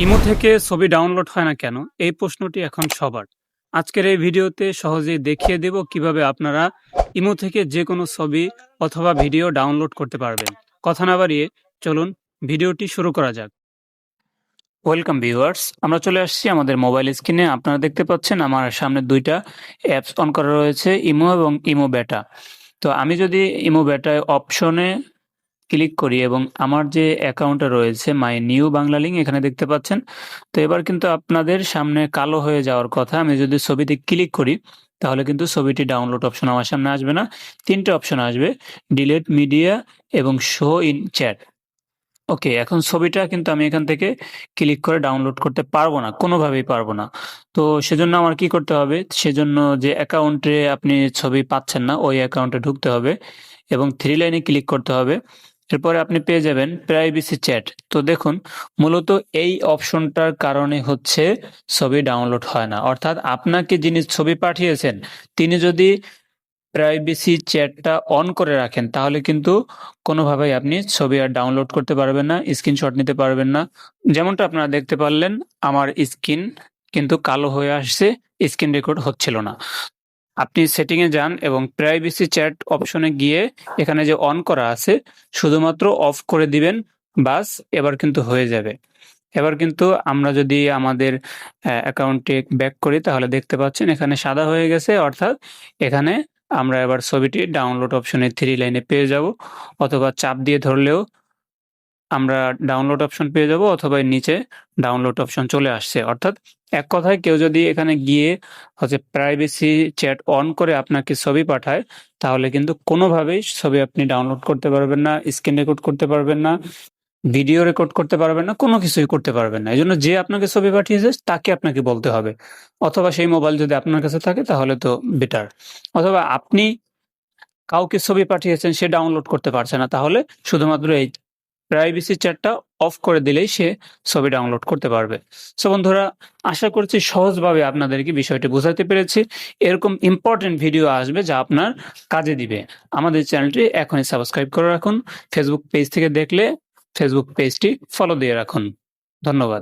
Imo থেকে ছবি download হয় না কেন? এই প্রশ্নটি এখন সবার। আজকের এই ভিডিওতে সহজেই দেখিয়ে দেব কিভাবে আপনারা ইমো থেকে যেকোনো ছবি অথবা ভিডিও ডাউনলোড করতে পারবেন। কথা না বাড়িয়ে চলুন ভিডিওটি শুরু করা যাক। ওয়েলকাম ভিউয়ার্স, আমরা চলে আসছি আমাদের মোবাইল স্ক্রিনে। আপনারা দেখতে পাচ্ছেন আমার সামনে দুইটা অ্যাপস অন করা রয়েছে, ইমো এবং ইমো বেটা। তো আমি যদি ইমো বেটায় অপশনে ক্লিক করি এবং আমার যে অ্যাকাউন্টটা রয়েছে মাই নিউ বাংলা লিংক এখানে দেখতে পাচ্ছেন। তো এবার কিন্তু আপনাদের সামনে কালো হয়ে যাওয়ার কথা। আমি যদি ছবিতে ক্লিক করি তাহলে কিন্তু ছবিটি ডাউনলোড অপশন আমার সামনে আসবে না। ৩ টে অপশন আসবে, ডিলিট মিডিয়া এবং শো ইন চ্যাট। ওকে, এখন ছবিটা কিন্তু আমি এখান থেকে ক্লিক করে ডাউনলোড করতে পারবো না, কোনোভাবেই পারবো না। তো সেজন্য আমার কি করতে হবে? সেজন্য যে অ্যাকাউন্টে আপনি ছবি পাচ্ছেন না ওই অ্যাকাউন্টে ঢুকতে হবে এবং 3 লাইনে ক্লিক করতে হবে। এরপরে আপনি পেয়ে যাবেন প্রাইভেসি চ্যাট। তো দেখুন, মূলত এই অপশনটার কারণে হচ্ছে ছবি ডাউনলোড হয় না। অর্থাৎ আপনাকে যিনি ছবি পাঠিয়েছেন তিনি যদি প্রাইভেসি চ্যাটটা অন করে রাখেন তাহলে কিন্তু কোনোভাবেই আপনি ছবি আর ডাউনলোড করতে পারবেন না, স্ক্রিনশট নিতে পারবেন না। যেমনটা আপনারা দেখতে পারলেন, আমার স্ক্রিন কিন্তু কালো হয়ে আসছে, স্ক্রিন রেকর্ড হচ্ছিল না। আপনি সেটিং এ যান এবং প্রাইভেসি চ্যাট অপশনে গিয়ে এখানে যে অন করা আছে শুধুমাত্র অফ করে দিবেন, বাস। এবার কিন্তু হয়ে যাবে। এবার কিন্তু আমরা যদি আমাদের অ্যাকাউন্টে ব্যাক করি তাহলে দেখতে পাচ্ছেন এখানে সাদা হয়ে গেছে। অর্থাৎ এখানে আমরা এবার ছবিটি ডাউনলোড অপশনে 3 লাইনে পেয়ে যাব, অথবা চাপ দিয়ে ধরলেও আমরা ডাউনলোড অপশন পেয়ে যাব, অথবা এর নিচে ডাউনলোড অপশন চলে আসছে। অর্থাৎ এক কথায় কেউ যদি এখানে গিয়ে হচ্ছে প্রাইভেসি চ্যাট অন করে আপনাকে ছবি পাঠায় তাহলে কিন্তু কোনোভাবেই ছবি আপনি ডাউনলোড করতে পারবেন না, স্ক্রিন রেকর্ড করতে পারবেন না, ভিডিও রেকর্ড করতে পারবেন না, কোনো কিছুই করতে পারবেন না। এজন্য যে আপনাকে ছবি পাঠিয়েছে তাকে আপনাকে বলতে হবে, অথবা সেই মোবাইল যদি আপনার কাছে থাকে তাহলে তো বেটার। অথবা আপনি কাউকে ছবি পাঠিয়েছেন, সে ডাউনলোড করতে পারছে না, তাহলে শুধুমাত্র এই প্রাইভেসি চ্যাটটা অফ করে দিলেই সে ছবি ডাউনলোড করতে পারবে। সো বন্ধুরা, আশা করছি সহজভাবে আপনাদেরকে বিষয়টি বোঝাতে পেরেছি। এরকম ইম্পর্টেন্ট ভিডিও আসবে যা আপনার কাজে দিবে। আমাদের চ্যানেলটি এখনই সাবস্ক্রাইব করে রাখুন। ফেসবুক পেজ থেকে দেখলে ফেসবুক পেজটি ফলো দিয়ে রাখুন। ধন্যবাদ।